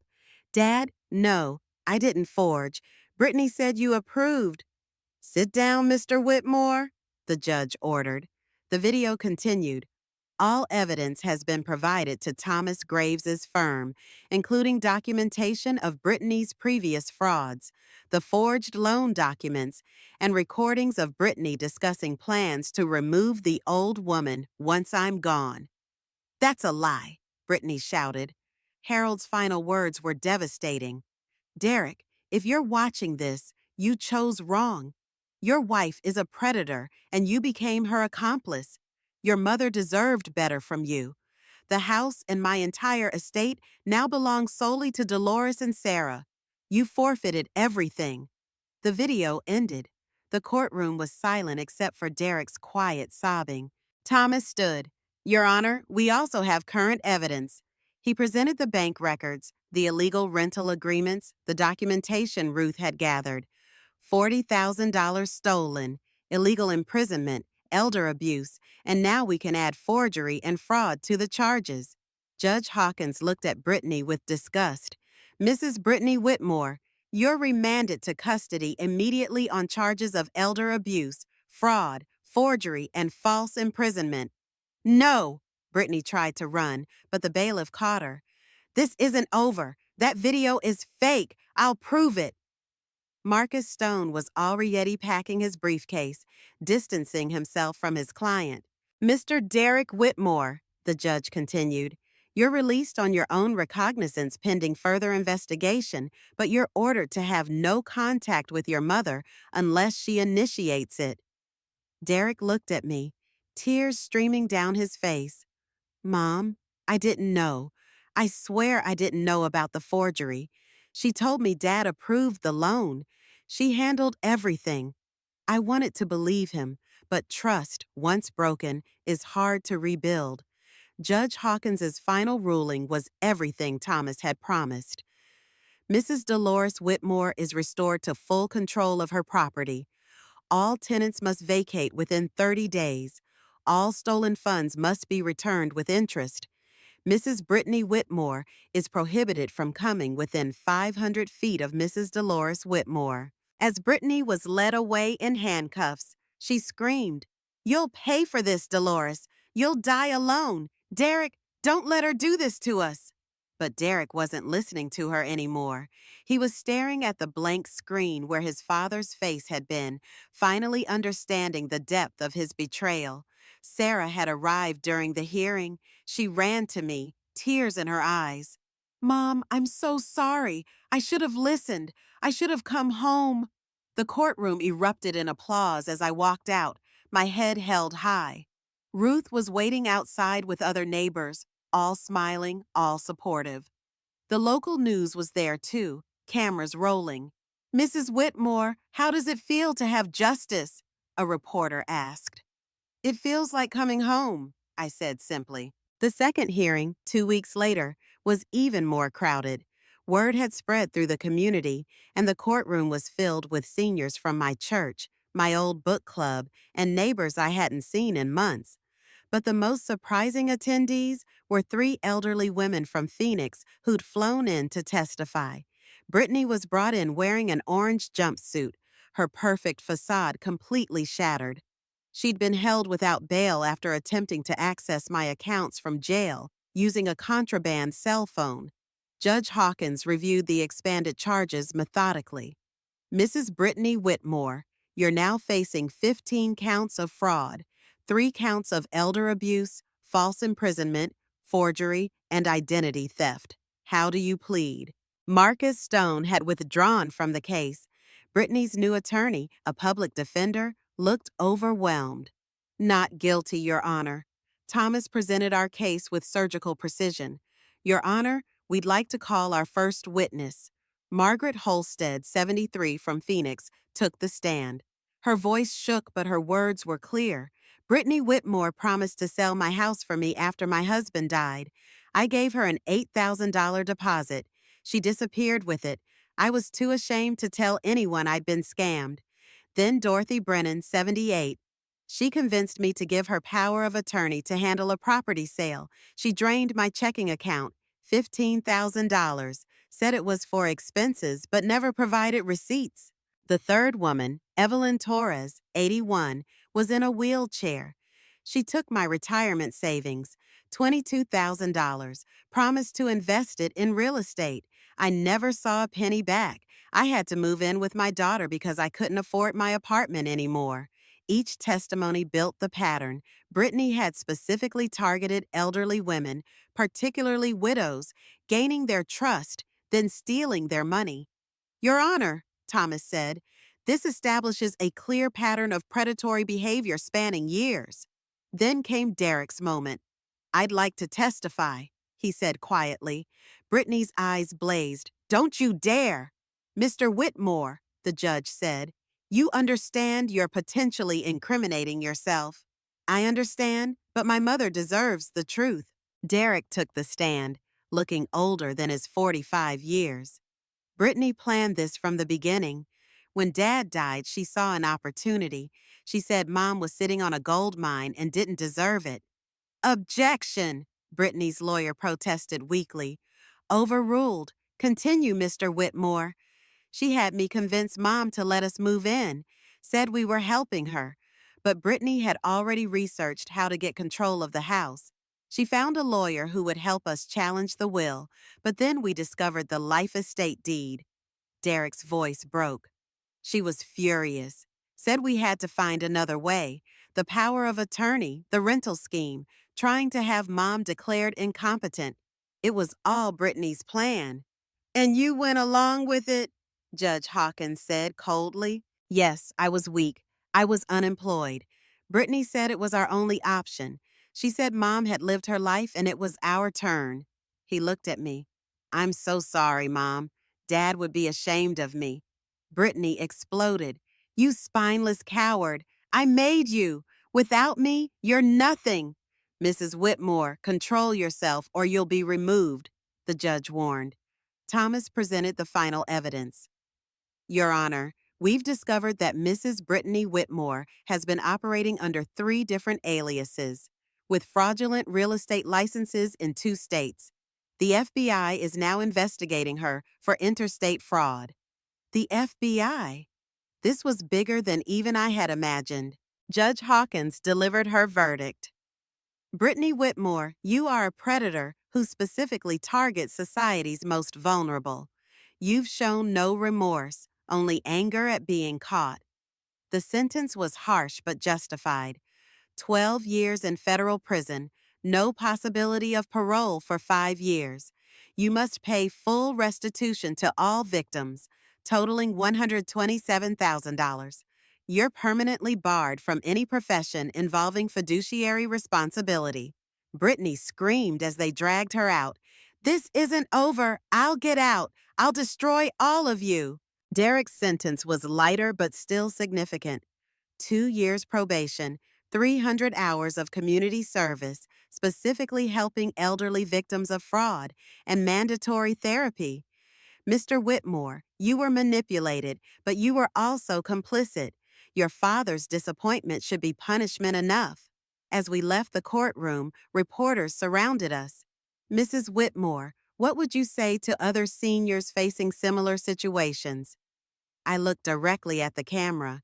Dad, no, I didn't forge. Brittany said you approved. Sit down, Mr. Whitmore, the judge ordered. The video continued. All evidence has been provided to Thomas Graves's firm, including documentation of Brittany's previous frauds, the forged loan documents, and recordings of Brittany discussing plans to remove the old woman once I'm gone. That's a lie, Brittany shouted. Harold's final words were devastating. Derek, if you're watching this, you chose wrong. Your wife is a predator, and you became her accomplice. Your mother deserved better from you. The house and my entire estate now belong solely to Dolores and Sarah. You forfeited everything. The video ended. The courtroom was silent except for Derek's quiet sobbing. Thomas stood. Your Honor, we also have current evidence. He presented the bank records, the illegal rental agreements, the documentation Ruth had gathered. $40,000 stolen, illegal imprisonment, elder abuse, and now we can add forgery and fraud to the charges. Judge Hawkins looked at Brittany with disgust. Mrs. Brittany Whitmore, you're remanded to custody immediately on charges of elder abuse, fraud, forgery, and false imprisonment. No! Brittany tried to run, but the bailiff caught her. This isn't over. That video is fake. I'll prove it. Marcus Stone was already packing his briefcase, distancing himself from his client. Mr. Derek Whitmore, the judge continued, you're released on your own recognizance pending further investigation, but you're ordered to have no contact with your mother unless she initiates it. Derek looked at me, tears streaming down his face. Mom, I didn't know. I swear I didn't know about the forgery. She told me Dad approved the loan. She handled everything. I wanted to believe him, but trust, once broken, is hard to rebuild. Judge Hawkins's final ruling was everything Thomas had promised. Mrs. Dolores Whitmore is restored to full control of her property. All tenants must vacate within 30 days. All stolen funds must be returned with interest. Mrs. Brittany Whitmore is prohibited from coming within 500 feet of Mrs. Dolores Whitmore. As Brittany was led away in handcuffs, she screamed, "You'll pay for this, Dolores. You'll die alone. Derek, don't let her do this to us." But Derek wasn't listening to her anymore. He was staring at the blank screen where his father's face had been, finally understanding the depth of his betrayal. Sarah had arrived during the hearing. She ran to me, tears in her eyes. "Mom, I'm so sorry. I should have listened. I should have come home." The courtroom erupted in applause as I walked out, my head held high. Ruth was waiting outside with other neighbors, all smiling, all supportive. The local news was there too, cameras rolling. "Mrs. Whitmore, how does it feel to have justice?" a reporter asked. "It feels like coming home," I said simply. The second hearing, 2 weeks later, was even more crowded. Word had spread through the community, and the courtroom was filled with seniors from my church, my old book club, and neighbors I hadn't seen in months. But the most surprising attendees were 3 elderly women from Phoenix who'd flown in to testify. Brittany was brought in wearing an orange jumpsuit, her perfect facade completely shattered. She'd been held without bail after attempting to access my accounts from jail using a contraband cell phone. Judge Hawkins reviewed the expanded charges methodically. "Mrs. Brittany Whitmore, you're now facing 15 counts of fraud, 3 counts of elder abuse, false imprisonment, forgery, and identity theft. How do you plead?" Marcus Stone had withdrawn from the case. Brittany's new attorney, a public defender, looked overwhelmed. "Not guilty, Your Honor. Thomas presented our case with surgical precision. Your Honor, we'd like to call our first witness." Margaret Holstead, 73, from Phoenix, took the stand. Her voice shook, but her words were clear. "Brittany Whitmore promised to sell my house for me after my husband died. I gave her an $8,000 deposit. She disappeared with it. I was too ashamed to tell anyone I'd been scammed." Then Dorothy Brennan, 78. "She convinced me to give her power of attorney to handle a property sale. She drained my checking account, $15,000, said it was for expenses, but never provided receipts." The third woman, Evelyn Torres, 81, was in a wheelchair. "She took my retirement savings, $22,000, promised to invest it in real estate. I never saw a penny back. I had to move in with my daughter because I couldn't afford my apartment anymore." Each testimony built the pattern. Brittany had specifically targeted elderly women, particularly widows, gaining their trust, then stealing their money. "Your Honor," Thomas said, "this establishes a clear pattern of predatory behavior spanning years." Then came Derek's moment. "I'd like to testify," he said quietly. Brittany's eyes blazed. "Don't you dare!" "Mr. Whitmore," the judge said, "you understand you're potentially incriminating yourself." "I understand, but my mother deserves the truth." Derek took the stand, looking older than his 45 years. "Brittany planned this from the beginning. When Dad died, she saw an opportunity. She said Mom was sitting on a gold mine and didn't deserve it." "Objection!" Brittany's lawyer protested weakly. "Overruled. Continue, Mr. Whitmore." "She had me convince Mom to let us move in, said we were helping her. But Brittany had already researched how to get control of the house. She found a lawyer who would help us challenge the will, but then we discovered the life estate deed." Derek's voice broke. "She was furious. Said we had to find another way. The power of attorney, the rental scheme, trying to have Mom declared incompetent. It was all Brittany's plan." "And you went along with it?" Judge Hawkins said coldly. "Yes, I was weak. I was unemployed. Brittany said it was our only option. She said Mom had lived her life and it was our turn." He looked at me. "I'm so sorry, Mom. Dad would be ashamed of me." Brittany exploded. You spineless coward. I made you. Without me, you're nothing. Mrs. Whitmore, control yourself or you'll be removed, the judge warned. Thomas presented the final evidence. Your Honor, we've discovered that Mrs. Brittany Whitmore has been operating under 3 different aliases, with fraudulent real estate licenses in 2 states. The FBI is now investigating her for interstate fraud. The FBI? This was bigger than even I had imagined. Judge Hawkins delivered her verdict. Brittany Whitmore, you are a predator who specifically targets society's most vulnerable. You've shown no remorse, only anger at being caught. The sentence was harsh but justified. 12 years in federal prison, no possibility of parole for 5 years. You must pay full restitution to all victims, totaling $127,000. You're permanently barred from any profession involving fiduciary responsibility. Brittany screamed as they dragged her out. This isn't over. I'll get out. I'll destroy all of you. Derek's sentence was lighter but still significant. 2 years probation, 300 hours of community service, specifically helping elderly victims of fraud, and mandatory therapy. Mr. Whitmore, you were manipulated, but you were also complicit. Your father's disappointment should be punishment enough. As we left the courtroom, reporters surrounded us. Mrs. Whitmore, what would you say to other seniors facing similar situations? I looked directly at the camera.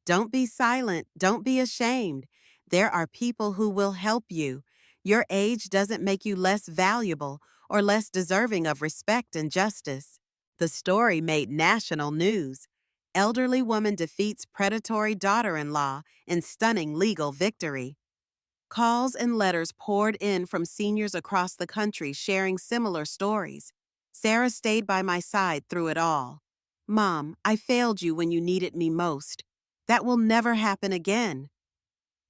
Don't be silent. Don't be ashamed. There are people who will help you. Your age doesn't make you less valuable or less deserving of respect and justice. The story made national news. Elderly woman defeats predatory daughter-in-law in stunning legal victory. Calls and letters poured in from seniors across the country sharing similar stories. Sarah stayed by my side through it all. Mom, I failed you when you needed me most. That will never happen again.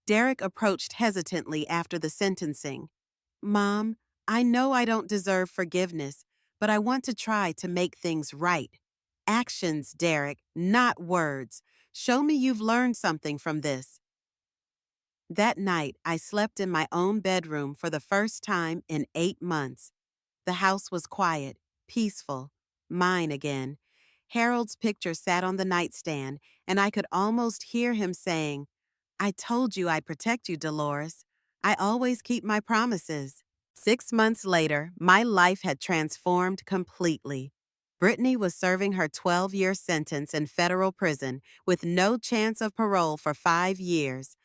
Derek approached hesitantly after the sentencing. Mom, I know I don't deserve forgiveness, but I want to try to make things right. Actions, Derek, not words. Show me you've learned something from this. That night, I slept in my own bedroom for the first time in 8 months. The house was quiet, peaceful, mine again. Harold's picture sat on the nightstand, and I could almost hear him saying, I told you I'd protect you, Dolores. I always keep my promises. 6 months later, my life had transformed completely. Brittany was serving her 12-year sentence in federal prison with no chance of parole for 5 years.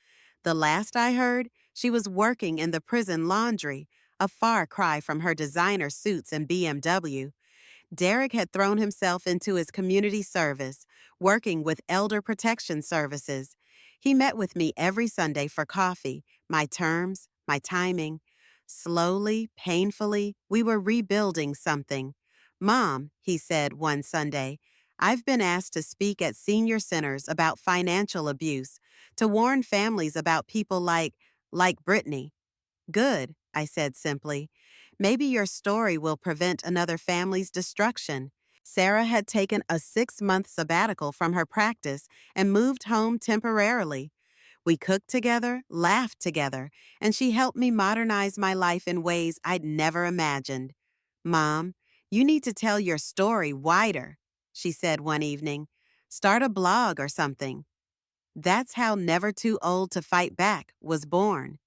The last I heard, she was working in the prison laundry, a far cry from her designer suits and BMW. Derek had thrown himself into his community service, working with Elder Protection Services. He met with me every Sunday for coffee, my terms, my timing. Slowly, painfully, we were rebuilding something. Mom, he said one Sunday, I've been asked to speak at senior centers about financial abuse, to warn families about people like Brittany. Good, I said simply. Maybe your story will prevent another family's destruction. Sarah had taken a 6-month sabbatical from her practice and moved home temporarily. We cooked together, laughed together, and she helped me modernize my life in ways I'd never imagined. Mom, you need to tell your story wider, she said one evening. Start a blog or something. That's how Never Too Old to Fight Back was born.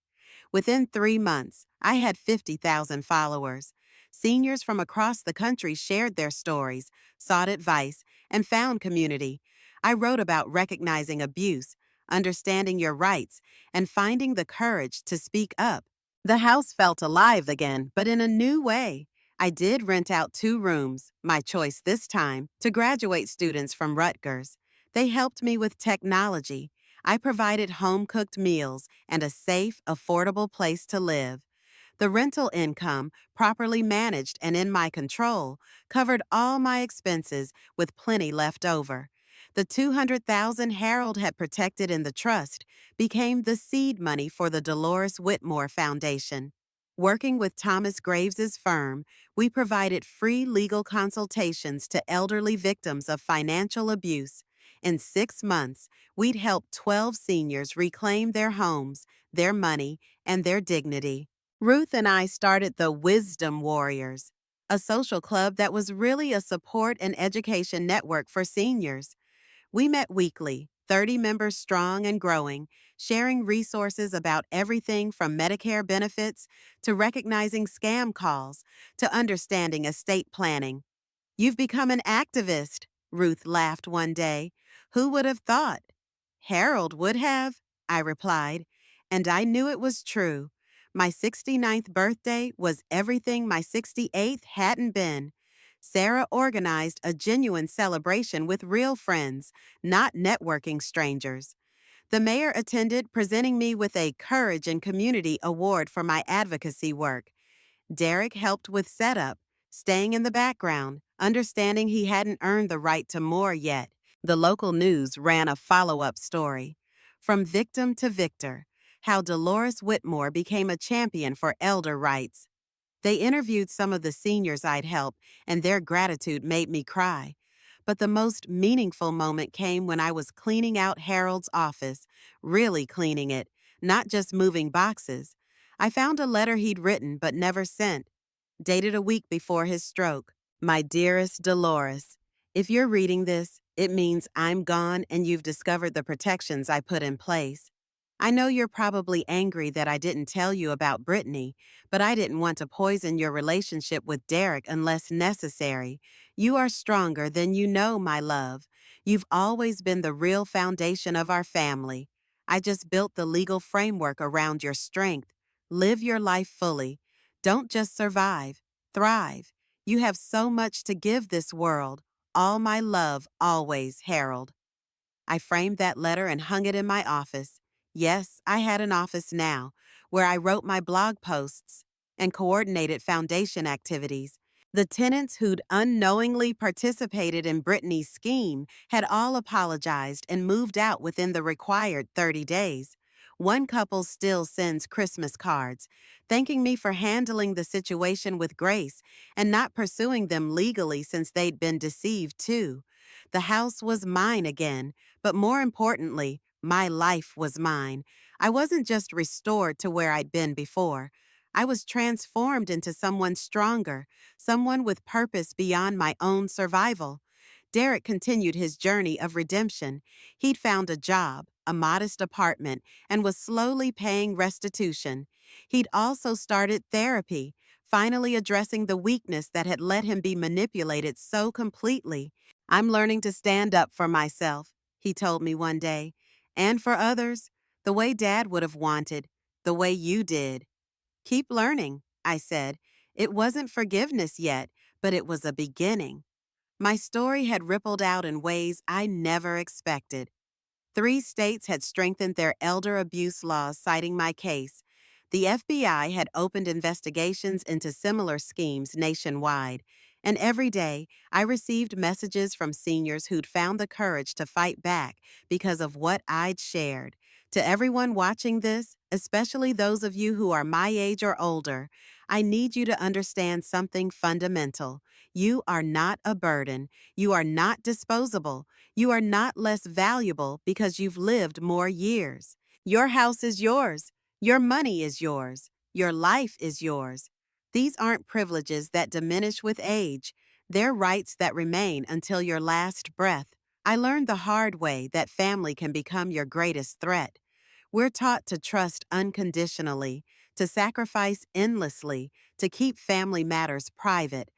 Within 3 months, I had 50,000 followers. Seniors from across the country shared their stories, sought advice, and found community. I wrote about recognizing abuse, understanding your rights, and finding the courage to speak up. The house felt alive again, but in a new way. I did rent out 2 rooms, my choice this time, to graduate students from Rutgers. They helped me with technology. I provided home-cooked meals and a safe, affordable place to live. The rental income, properly managed and in my control, covered all my expenses with plenty left over. The $200,000 Harold had protected in the trust became the seed money for the Dolores Whitmore Foundation. Working with Thomas Graves's firm, we provided free legal consultations to elderly victims of financial abuse. In 6 months, we'd helped 12 seniors reclaim their homes, their money, and their dignity. Ruth and I started the Wisdom Warriors, a social club that was really a support and education network for seniors. We met weekly, 30 members strong and growing, sharing resources about everything from Medicare benefits to recognizing scam calls to understanding estate planning. "You've become an activist," Ruth laughed one day. "Who would have thought?" "Harold would have," I replied, and I knew it was true. My 69th birthday was everything my 68th hadn't been. Sarah organized a genuine celebration with real friends, not networking strangers. The mayor attended, presenting me with a Courage and Community Award for my advocacy work. Derek helped with setup, staying in the background, understanding he hadn't earned the right to more yet. The local news ran a follow-up story. From Victim to Victor, how Dolores Whitmore became a champion for elder rights. They interviewed some of the seniors I'd helped, and their gratitude made me cry. But the most meaningful moment came when I was cleaning out Harold's office, really cleaning it, not just moving boxes. I found a letter he'd written but never sent, dated a week before his stroke. "My dearest Dolores, if you're reading this, it means I'm gone and you've discovered the protections I put in place. I know you're probably angry that I didn't tell you about Brittany, but I didn't want to poison your relationship with Derek unless necessary. You are stronger than you know, my love. You've always been the real foundation of our family. I just built the legal framework around your strength. Live your life fully. Don't just survive, thrive. You have so much to give this world. All my love, always, Harold." I framed that letter and hung it in my office. Yes, I had an office now, where I wrote my blog posts and coordinated foundation activities. The tenants who'd unknowingly participated in Brittany's scheme had all apologized and moved out within the required 30 days. One couple still sends Christmas cards, thanking me for handling the situation with grace and not pursuing them legally since they'd been deceived too. The house was mine again, but more importantly, my life was mine. I wasn't just restored to where I'd been before. I was transformed into someone stronger, someone with purpose beyond my own survival. Derek continued his journey of redemption. He'd found a job, a modest apartment, and was slowly paying restitution. He'd also started therapy, finally addressing the weakness that had let him be manipulated so completely. "I'm learning to stand up for myself," he told me one day, "and for others, the way Dad would have wanted, the way you did." "Keep learning," I said. It wasn't forgiveness yet, but it was a beginning. My story had rippled out in ways I never expected. 3 states had strengthened their elder abuse laws citing my case. The FBI had opened investigations into similar schemes nationwide. And every day, I received messages from seniors who'd found the courage to fight back because of what I'd shared. To everyone watching this, especially those of you who are my age or older, I need you to understand something fundamental. You are not a burden. You are not disposable. You are not less valuable because you've lived more years. Your house is yours. Your money is yours. Your life is yours. These aren't privileges that diminish with age. They're rights that remain until your last breath. I learned the hard way that family can become your greatest threat. We're taught to trust unconditionally, to sacrifice endlessly, to keep family matters private.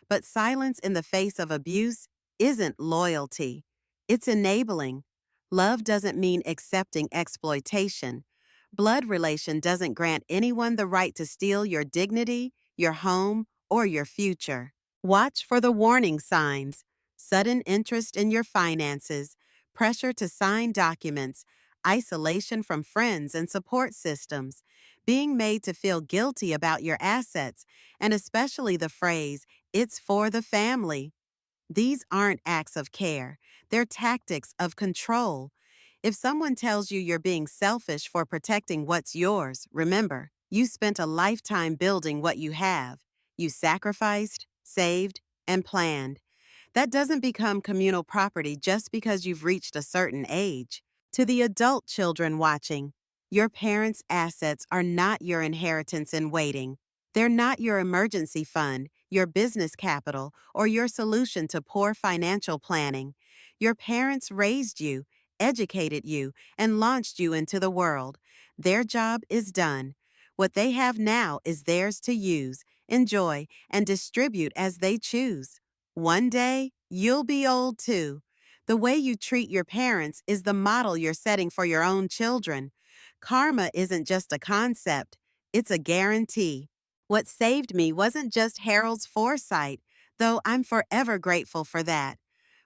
But silence in the face of abuse isn't loyalty. It's enabling. Love doesn't mean accepting exploitation. Blood relation doesn't grant anyone the right to steal your dignity, your home, or your future. Watch for the warning signs: sudden interest in your finances, pressure to sign documents, isolation from friends and support systems, being made to feel guilty about your assets, and especially the phrase, "it's for the family." These aren't acts of care. They're tactics of control. If someone tells you you're being selfish for protecting what's yours, remember, you spent a lifetime building what you have. You sacrificed, saved, and planned. That doesn't become communal property just because you've reached a certain age. To the adult children watching, your parents' assets are not your inheritance in waiting. They're not your emergency fund, your business capital, or your solution to poor financial planning. Your parents raised you, educated you, and launched you into the world. Their job is done. What they have now is theirs to use, enjoy, and distribute as they choose. One day, you'll be old too. The way you treat your parents is the model you're setting for your own children. Karma isn't just a concept, it's a guarantee. What saved me wasn't just Harold's foresight, though I'm forever grateful for that.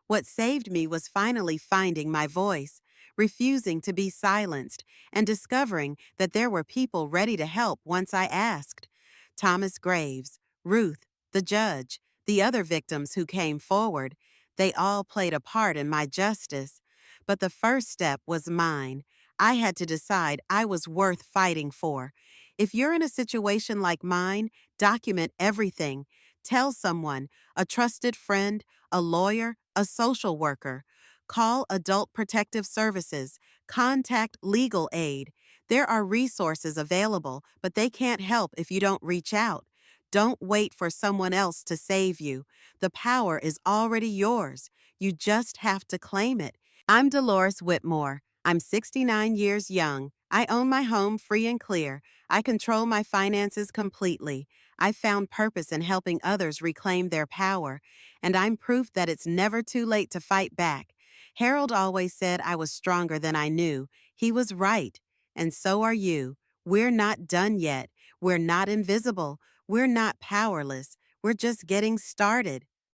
What saved me was finally finding my voice, refusing to be silenced, and discovering that there were people ready to help once I asked. Thomas Graves, Ruth, the judge, the other victims who came forward, they all played a part in my justice. But the first step was mine. I had to decide I was worth fighting for. If you're in a situation like mine, document everything. Tell someone, a trusted friend, a lawyer, a social worker. Call Adult Protective Services. Contact legal aid. There are resources available, but they can't help if you don't reach out. Don't wait for someone else to save you. The power is already yours. You just have to claim it. I'm Dolores Whitmore. I'm 69 years young. I own my home free and clear. I control my finances completely. I found purpose in helping others reclaim their power, and I'm proof that it's never too late to fight back. Harold always said I was stronger than I knew. He was right, and so are you. We're not done yet. We're not invisible. We're not powerless. We're just getting started.